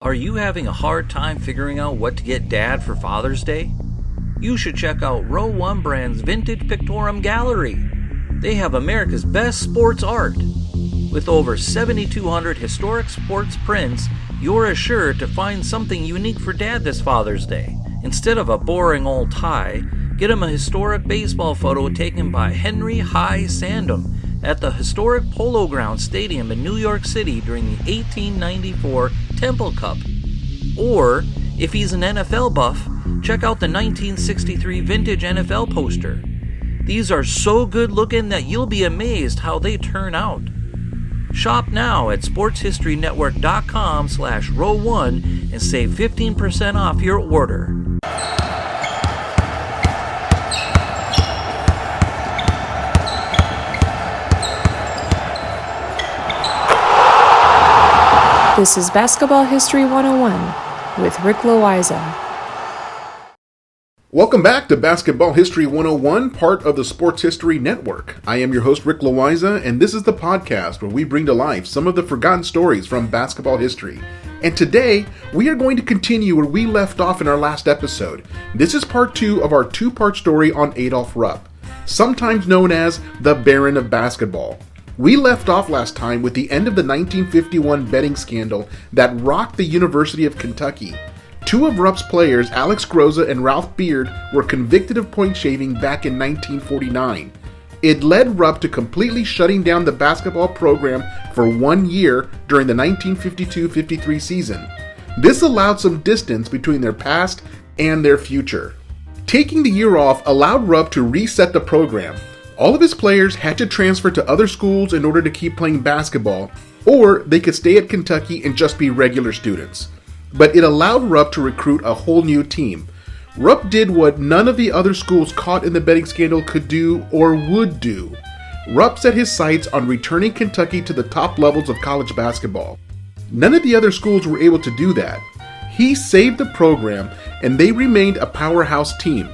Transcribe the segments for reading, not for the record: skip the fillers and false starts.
Are you having a hard time figuring out what to get Dad for Father's Day? You should check out Row 1 Brand's Vintage Pictorum Gallery. They have America's best sports art. With over 7,200 historic sports prints, you're assured to find something unique for Dad this Father's Day. Instead of a boring old tie, get him a historic baseball photo taken by Henry High Sandom at the historic Polo Grounds Stadium in New York City during the 1894 Temple Cup. Or, if he's an NFL buff, check out the 1963 vintage NFL poster. These are so good looking that you'll be amazed how they turn out. Shop now at sportshistorynetwork.com/row1 and save 15% off your order. This is Basketball History 101 with Rick Loayza. Welcome back to Basketball History 101, part of the Sports History Network. I am your host, Rick Loayza, and this is the podcast where we bring to life some of the forgotten stories from basketball history. And today, we are going to continue where we left off in our last episode. This is part 2 of our 2-part story on Adolph Rupp, sometimes known as the Baron of Basketball. We left off last time with the end of the 1951 betting scandal that rocked the University of Kentucky. 2 of Rupp's players, Alex Groza and Ralph Beard, were convicted of point shaving back in 1949. It led Rupp to completely shutting down the basketball program for 1 year during the 1952-53 season. This allowed some distance between their past and their future. Taking the year off allowed Rupp to reset the program. All of his players had to transfer to other schools in order to keep playing basketball, or they could stay at Kentucky and just be regular students. But it allowed Rupp to recruit a whole new team. Rupp did what none of the other schools caught in the betting scandal could do or would do. Rupp set his sights on returning Kentucky to the top levels of college basketball. None of the other schools were able to do that. He saved the program, and they remained a powerhouse team.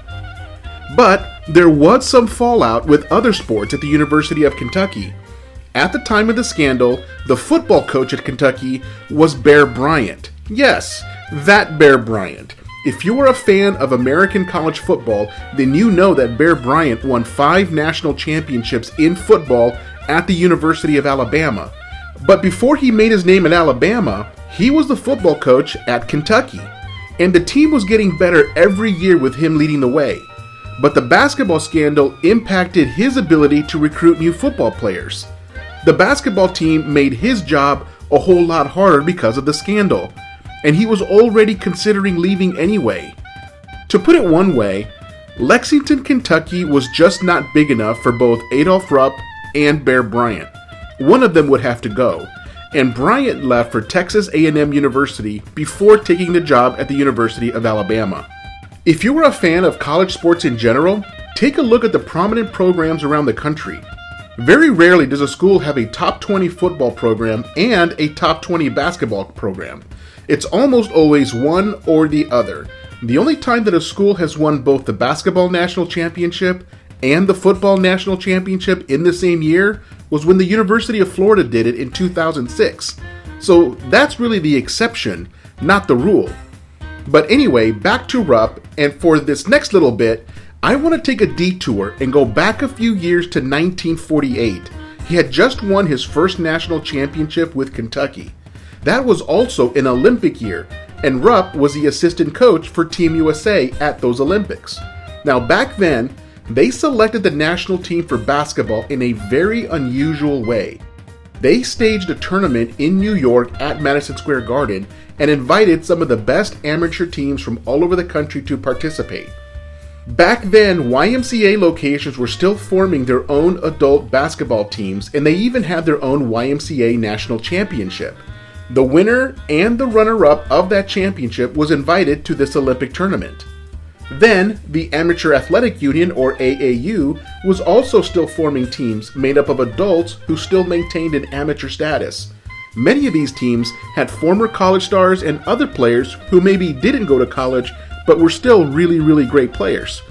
But there was some fallout with other sports at the University of Kentucky. At the time of the scandal, the football coach at Kentucky was Bear Bryant. Yes, that Bear Bryant. If you are a fan of American college football, then you know that Bear Bryant won 5 national championships in football at the University of Alabama. But before he made his name at Alabama, he was the football coach at Kentucky. And the team was getting better every year with him leading the way. But the basketball scandal impacted his ability to recruit new football players. The basketball team made his job a whole lot harder because of the scandal, and he was already considering leaving anyway. To put it one way, Lexington, Kentucky was just not big enough for both Adolph Rupp and Bear Bryant. One of them would have to go, and Bryant left for Texas A&M University before taking the job at the University of Alabama. If you are a fan of college sports in general, take a look at the prominent programs around the country. Very rarely does a school have a top 20 football program and a top 20 basketball program. It's almost always one or the other. The only time that a school has won both the basketball national championship and the football national championship in the same year was when the University of Florida did it in 2006. So that's really the exception, not the rule. But anyway, back to Rupp, and for this next little bit, I want to take a detour and go back a few years to 1948. He had just won his first national championship with Kentucky. That was also an Olympic year, and Rupp was the assistant coach for Team USA at those Olympics. Now back then, they selected the national team for basketball in a very unusual way. They staged a tournament in New York at Madison Square Garden and invited some of the best amateur teams from all over the country to participate. Back then, YMCA locations were still forming their own adult basketball teams, and they even had their own YMCA national championship. The winner and the runner-up of that championship was invited to this Olympic tournament. Then, the Amateur Athletic Union, or AAU, was also still forming teams made up of adults who still maintained an amateur status. Many of these teams had former college stars and other players who maybe didn't go to college but were still really, really great players.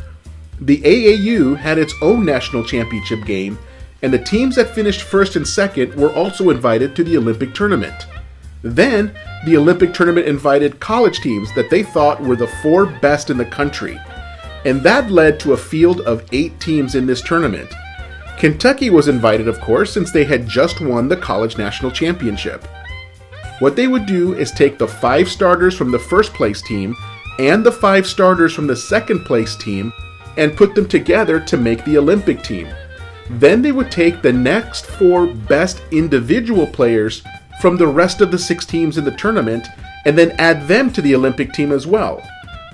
The AAU had its own national championship game, and the teams that finished first and second were also invited to the Olympic tournament. Then, the Olympic tournament invited college teams that they thought were the 4 best in the country, and that led to a field of 8 teams in this tournament. Kentucky was invited, of course, since they had just won the college national championship. What they would do is take the 5 starters from the first place team and the 5 starters from the second place team and put them together to make the Olympic team. Then they would take the next 4 best individual players from the rest of the 6 teams in the tournament and then add them to the Olympic team as well.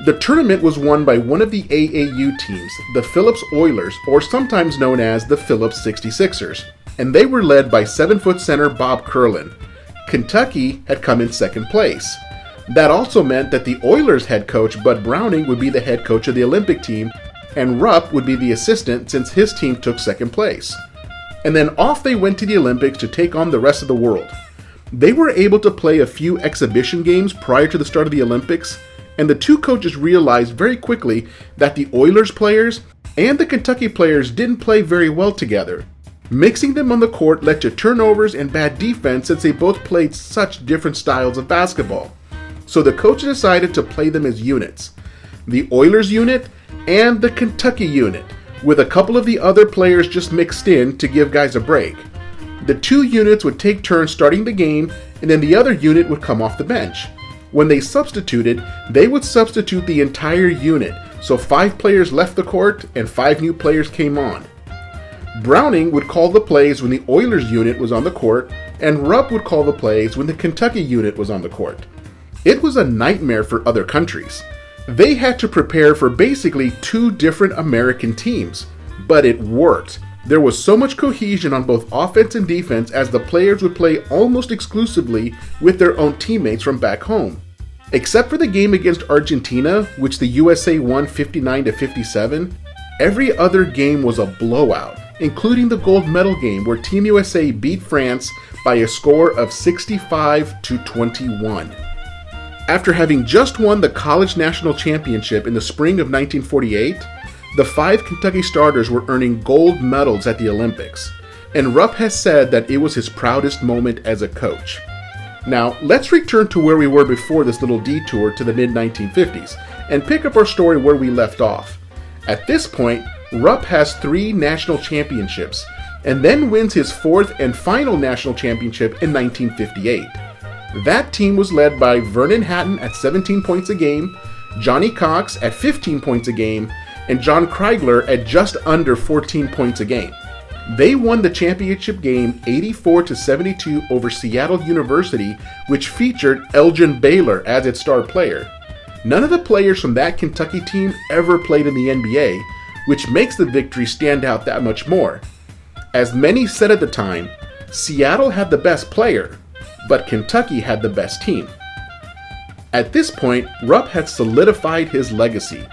The tournament was won by one of the AAU teams, the Phillips Oilers, or sometimes known as the Phillips 66ers, and they were led by 7-foot center Bob Curlin. Kentucky had come in second place. That also meant that the Oilers head coach Bud Browning would be the head coach of the Olympic team, and Rupp would be the assistant since his team took second place. And then off they went to the Olympics to take on the rest of the world. They were able to play a few exhibition games prior to the start of the Olympics, and the 2 coaches realized very quickly that the Oilers players and the Kentucky players didn't play very well together. Mixing them on the court led to turnovers and bad defense since they both played such different styles of basketball. So the coach decided to play them as units. The Oilers unit and the Kentucky unit, with a couple of the other players just mixed in to give guys a break. The 2 units would take turns starting the game, and then the other unit would come off the bench. When they substituted, they would substitute the entire unit, so 5 players left the court and 5 new players came on. Browning would call the plays when the Oilers unit was on the court, and Rupp would call the plays when the Kentucky unit was on the court. It was a nightmare for other countries. They had to prepare for basically 2 different American teams, but it worked. There was so much cohesion on both offense and defense as the players would play almost exclusively with their own teammates from back home. Except for the game against Argentina, which the USA won 59-57, every other game was a blowout, including the gold medal game where Team USA beat France by a score of 65-21. After having just won the college national championship in the spring of 1948, the 5 Kentucky starters were earning gold medals at the Olympics, and Rupp has said that it was his proudest moment as a coach. Now, let's return to where we were before this little detour to the mid-1950s, and pick up our story where we left off. At this point, Rupp has 3 national championships, and then wins his 4th and final national championship in 1958. That team was led by Vernon Hatton at 17 points a game, Johnny Cox at 15 points a game, and John Kreigler at just under 14 points a game. They won the championship game 84-72 over Seattle University, which featured Elgin Baylor as its star player. None of the players from that Kentucky team ever played in the NBA, which makes the victory stand out that much more. As many said at the time, Seattle had the best player, but Kentucky had the best team. At this point, Rupp had solidified his legacy.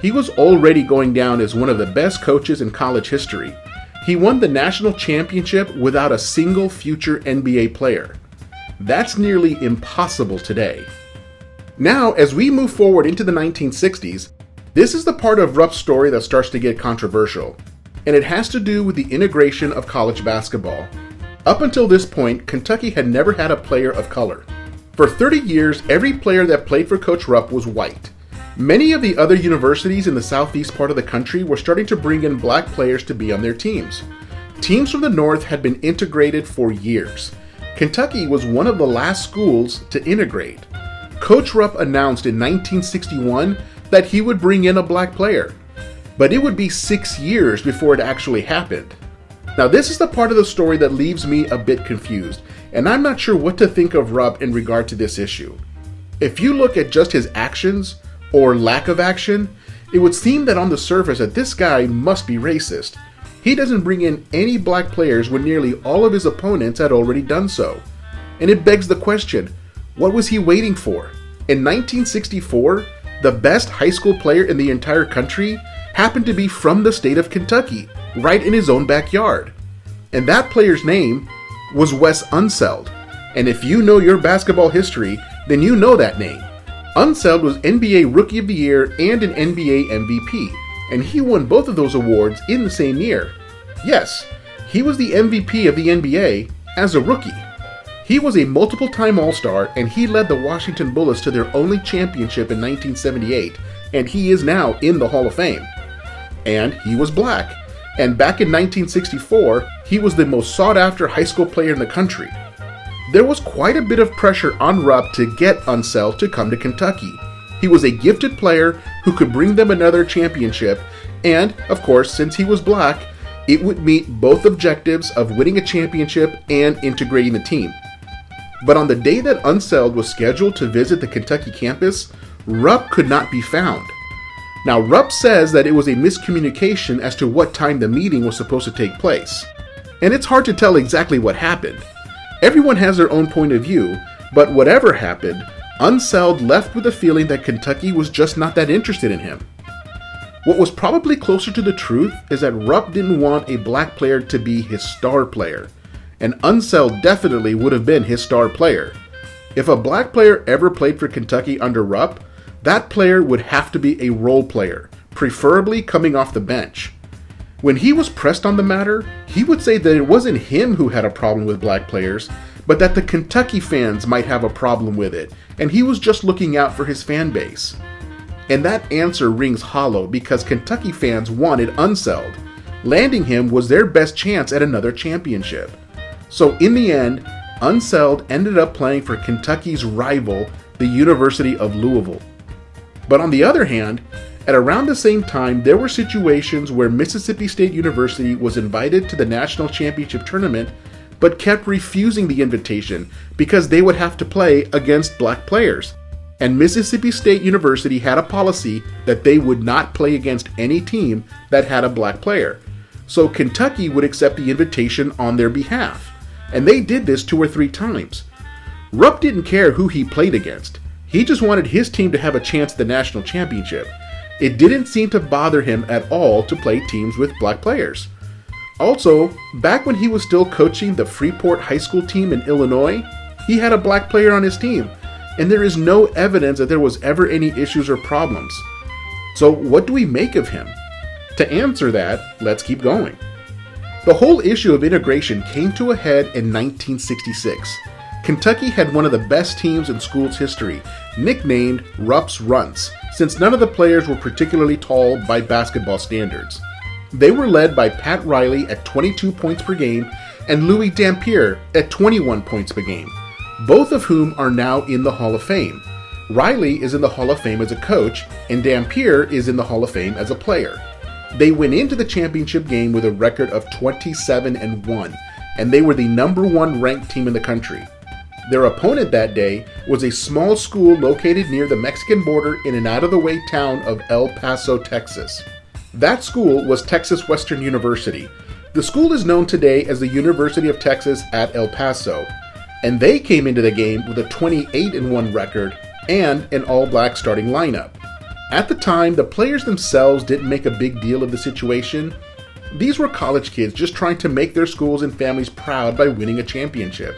He was already going down as one of the best coaches in college history. He won the national championship without a single future NBA player. That's nearly impossible today. Now, as we move forward into the 1960s, this is the part of Rupp's story that starts to get controversial, and it has to do with the integration of college basketball. Up until this point, Kentucky had never had a player of color. For 30 years, every player that played for Coach Rupp was white. Many of the other universities in the southeast part of the country were starting to bring in black players to be on their teams. Teams from the north had been integrated for years. Kentucky was one of the last schools to integrate. Coach Rupp announced in 1961 that he would bring in a black player, but it would be 6 years before it actually happened. Now, this is the part of the story that leaves me a bit confused, and I'm not sure what to think of Rupp in regard to this issue. If you look at just his actions, or lack of action, it would seem that on the surface that this guy must be racist. He doesn't bring in any black players when nearly all of his opponents had already done so. And it begs the question, what was he waiting for? In 1964, the best high school player in the entire country happened to be from the state of Kentucky, right in his own backyard. And that player's name was Wes Unseld. And if you know your basketball history, then you know that name. Unseld was NBA Rookie of the Year and an NBA MVP, and he won both of those awards in the same year. Yes, he was the MVP of the NBA as a rookie. He was a multiple-time All-Star, and he led the Washington Bullets to their only championship in 1978, and he is now in the Hall of Fame. And he was black, and back in 1964, he was the most sought-after high school player in the country. There was quite a bit of pressure on Rupp to get Unseld to come to Kentucky. He was a gifted player who could bring them another championship, and, of course, since he was black, it would meet both objectives of winning a championship and integrating the team. But on the day that Unseld was scheduled to visit the Kentucky campus, Rupp could not be found. Now, Rupp says that it was a miscommunication as to what time the meeting was supposed to take place. And it's hard to tell exactly what happened. Everyone has their own point of view, but whatever happened, Unseld left with the feeling that Kentucky was just not that interested in him. What was probably closer to the truth is that Rupp didn't want a black player to be his star player, and Unseld definitely would have been his star player. If a black player ever played for Kentucky under Rupp, that player would have to be a role player, preferably coming off the bench. When he was pressed on the matter, he would say that it wasn't him who had a problem with black players, but that the Kentucky fans might have a problem with it, and he was just looking out for his fan base. And that answer rings hollow because Kentucky fans wanted Unseld. Landing him was their best chance at another championship. So in the end, Unseld ended up playing for Kentucky's rival, the University of Louisville. But on the other hand, at around the same time, there were situations where Mississippi State University was invited to the national championship tournament, but kept refusing the invitation because they would have to play against black players. And Mississippi State University had a policy that they would not play against any team that had a black player. So Kentucky would accept the invitation on their behalf. And they did this 2 or 3 times. Rupp didn't care who he played against. He just wanted his team to have a chance at the national championship. It didn't seem to bother him at all to play teams with black players. Also, back when he was still coaching the Freeport High School team in Illinois, he had a black player on his team, and there is no evidence that there was ever any issues or problems. So what do we make of him? To answer that, let's keep going. The whole issue of integration came to a head in 1966. Kentucky had one of the best teams in school's history, nicknamed Rupp's Runts, since none of the players were particularly tall by basketball standards. They were led by Pat Riley at 22 points per game and Louis Dampier at 21 points per game, both of whom are now in the Hall of Fame. Riley is in the Hall of Fame as a coach, and Dampier is in the Hall of Fame as a player. They went into the championship game with a record of 27-1, and they were the number 1 ranked team in the country. Their opponent that day was a small school located near the Mexican border in an out-of-the-way town of El Paso, Texas. That school was Texas Western University. The school is known today as the University of Texas at El Paso, and they came into the game with a 28-1 record and an all-black starting lineup. At the time, the players themselves didn't make a big deal of the situation. These were college kids just trying to make their schools and families proud by winning a championship.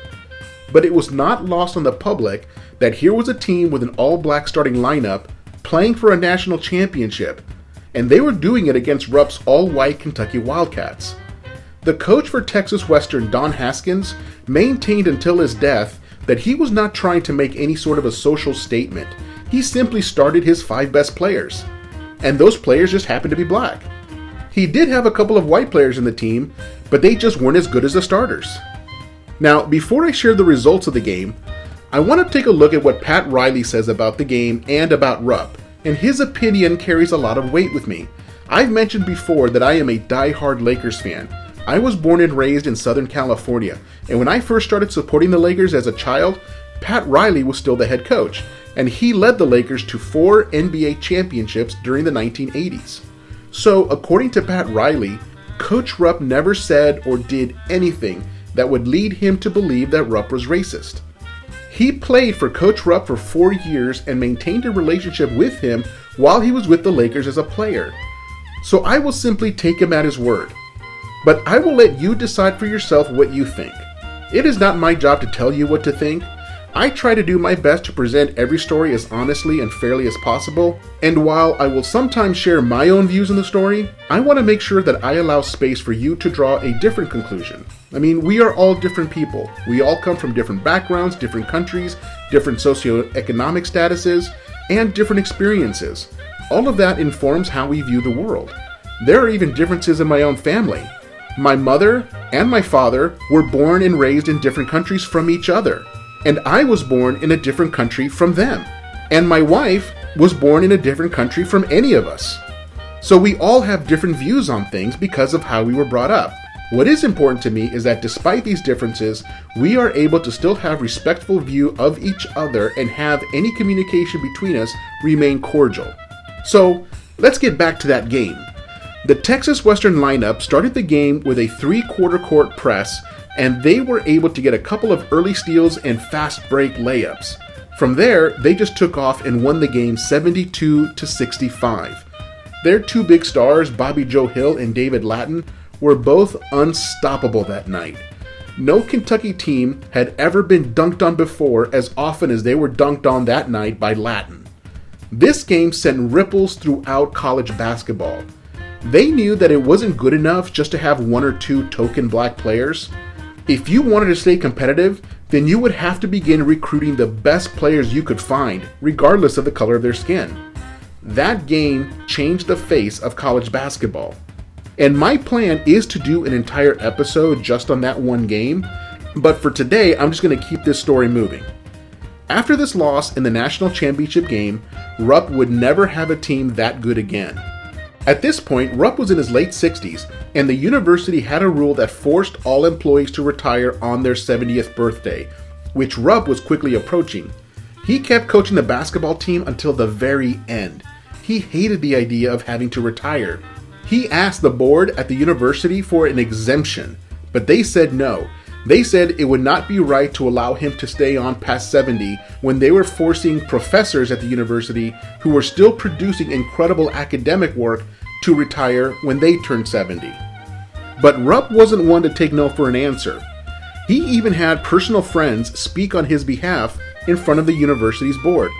But it was not lost on the public that here was a team with an all-black starting lineup playing for a national championship, and they were doing it against Rupp's all-white Kentucky Wildcats. The coach for Texas Western, Don Haskins, maintained until his death that he was not trying to make any sort of a social statement. He simply started his 5 best players, and those players just happened to be black. He did have a couple of white players in the team, but they just weren't as good as the starters. Now, before I share the results of the game, I want to take a look at what Pat Riley says about the game and about Rupp, and his opinion carries a lot of weight with me. I've mentioned before that I am a die-hard Lakers fan. I was born and raised in Southern California, and when I first started supporting the Lakers as a child, Pat Riley was still the head coach, and he led the Lakers to 4 NBA championships during the 1980s. So, according to Pat Riley, Coach Rupp never said or did anything that would lead him to believe that Rupp was racist. He played for Coach Rupp for 4 years and maintained a relationship with him while he was with the Lakers as a player. So I will simply take him at his word. But I will let you decide for yourself what you think. It is not my job to tell you what to think. I try to do my best to present every story as honestly and fairly as possible, and while I will sometimes share my own views on the story, I want to make sure that I allow space for you to draw a different conclusion. I mean, we are all different people. We all come from different backgrounds, different countries, different socioeconomic statuses, and different experiences. All of that informs how we view the world. There are even differences in my own family. My mother and my father were born and raised in different countries from each other, and I was born in a different country from them. And my wife was born in a different country from any of us. So we all have different views on things because of how we were brought up. What is important to me is that despite these differences, we are able to still have respectful view of each other and have any communication between us remain cordial. So let's get back to that game. The Texas Western lineup started the game with a 3/4 court press, and they were able to get a couple of early steals and fast break layups. From there, they just took off and won the game 72-65. Their two big stars, Bobby Joe Hill and David Lattin, were both unstoppable that night. No Kentucky team had ever been dunked on before as often as they were dunked on that night by Lattin. This game sent ripples throughout college basketball. They knew that it wasn't good enough just to have one or two token black players. If you wanted to stay competitive, then you would have to begin recruiting the best players you could find, regardless of the color of their skin. That game changed the face of college basketball. And my plan is to do an entire episode just on that one game, but for today, I'm just going to keep this story moving. After this loss in the national championship game, Rupp would never have a team that good again. At this point, Rupp was in his late 60s, and the university had a rule that forced all employees to retire on their 70th birthday, which Rupp was quickly approaching. He kept coaching the basketball team until the very end. He hated the idea of having to retire. He asked the board at the university for an exemption, but they said no. They said it would not be right to allow him to stay on past 70 when they were forcing professors at the university who were still producing incredible academic work to retire when they turned 70. But Rupp wasn't one to take no for an answer. He even had personal friends speak on his behalf in front of the university's board.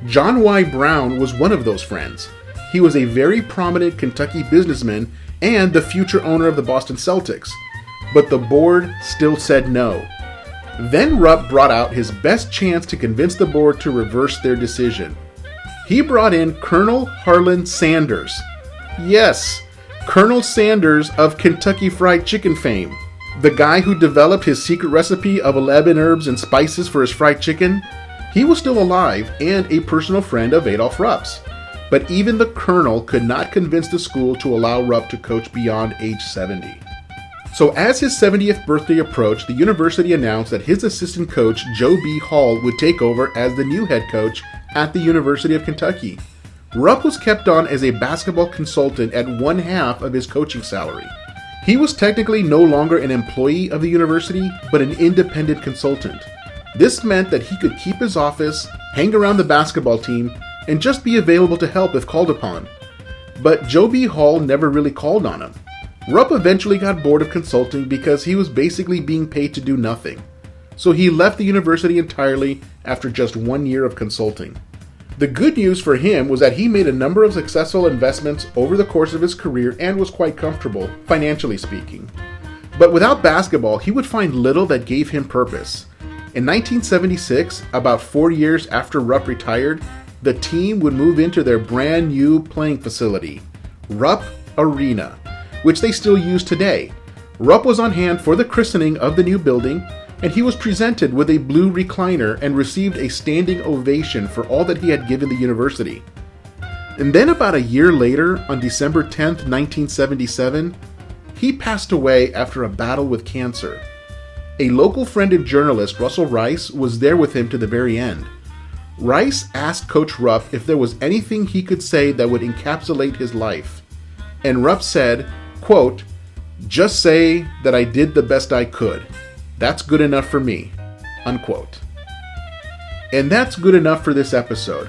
John Y. Brown was one of those friends. He was a very prominent Kentucky businessman and the future owner of the Boston Celtics. But the board still said no. Then Rupp brought out his best chance to convince the board to reverse their decision. He brought in Colonel Harlan Sanders. Yes, Colonel Sanders of Kentucky Fried Chicken fame. The guy who developed his secret recipe of 11 herbs and spices for his fried chicken. He was still alive and a personal friend of Adolph Rupp's. But even the colonel could not convince the school to allow Rupp to coach beyond age 70. So as his 70th birthday approached, the university announced that his assistant coach, Joe B. Hall, would take over as the new head coach at the University of Kentucky. Rupp was kept on as a basketball consultant at 1/2 of his coaching salary. He was technically no longer an employee of the university, but an independent consultant. This meant that he could keep his office, hang around the basketball team, and just be available to help if called upon. But Joe B. Hall never really called on him. Rupp eventually got bored of consulting because he was basically being paid to do nothing. So he left the university entirely after just 1 year of consulting. The good news for him was that he made a number of successful investments over the course of his career and was quite comfortable, financially speaking. But without basketball, he would find little that gave him purpose. In 1976, about 4 years after Rupp retired, the team would move into their brand new playing facility, Rupp Arena, which they still use today. Rupp was on hand for the christening of the new building, and he was presented with a blue recliner and received a standing ovation for all that he had given the university. And then about a year later, on December 10th, 1977, he passed away after a battle with cancer. A local friend and journalist, Russell Rice, was there with him to the very end. Rice asked Coach Rupp if there was anything he could say that would encapsulate his life. And Rupp said, quote, "Just say that I did the best I could. That's good enough for me," unquote. And that's good enough for this episode.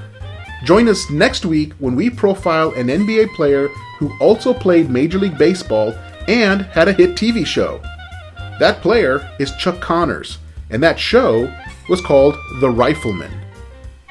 Join us next week when we profile an NBA player who also played Major League Baseball and had a hit TV show. That player is Chuck Connors, and that show was called The Rifleman.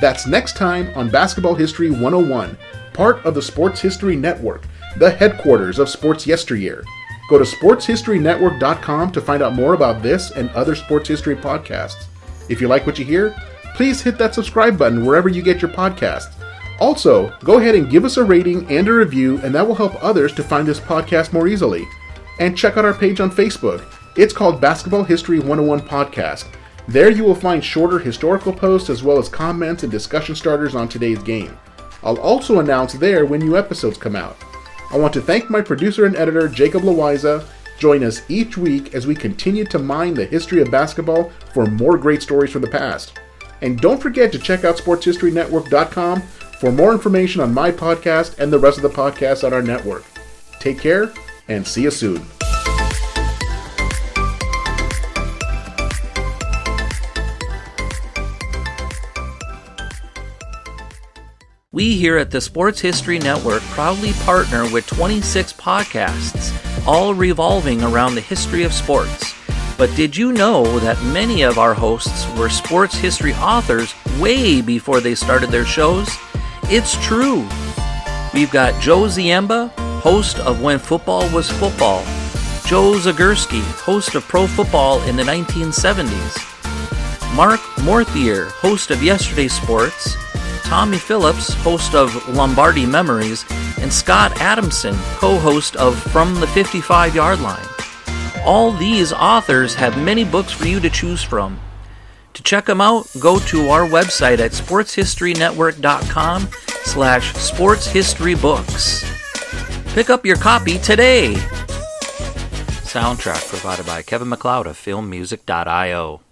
That's next time on Basketball History 101, part of the Sports History Network, the headquarters of sports yesteryear. Go to sportshistorynetwork.com to find out more about this and other sports history podcasts. If you like what you hear, please hit that subscribe button wherever you get your podcasts. Also, go ahead and give us a rating and a review, and that will help others to find this podcast more easily. And check out our page on Facebook. It's called Basketball History 101 Podcast. There you will find shorter historical posts as well as comments and discussion starters on today's game. I'll also announce there when new episodes come out. I want to thank my producer and editor, Jacob Loayza. Join us each week as we continue to mine the history of basketball for more great stories from the past. And don't forget to check out sportshistorynetwork.com for more information on my podcast and the rest of the podcasts on our network. Take care and see you soon. We here at the Sports History Network proudly partner with 26 podcasts, all revolving around the history of sports. But did you know that many of our hosts were sports history authors way before they started their shows? It's true. We've got Joe Ziemba, host of When Football Was Football, Joe Zagurski, host of Pro Football in the 1970s, Mark Morthier, host of Yesterday Sports, Tommy Phillips, host of Lombardi Memories, and Scott Adamson, co-host of From the 55-Yard Line. All these authors have many books for you to choose from. To check them out, go to our website at sportshistorynetwork.com/sportshistorybooks. Pick up your copy today. Soundtrack provided by Kevin MacLeod of filmmusic.io.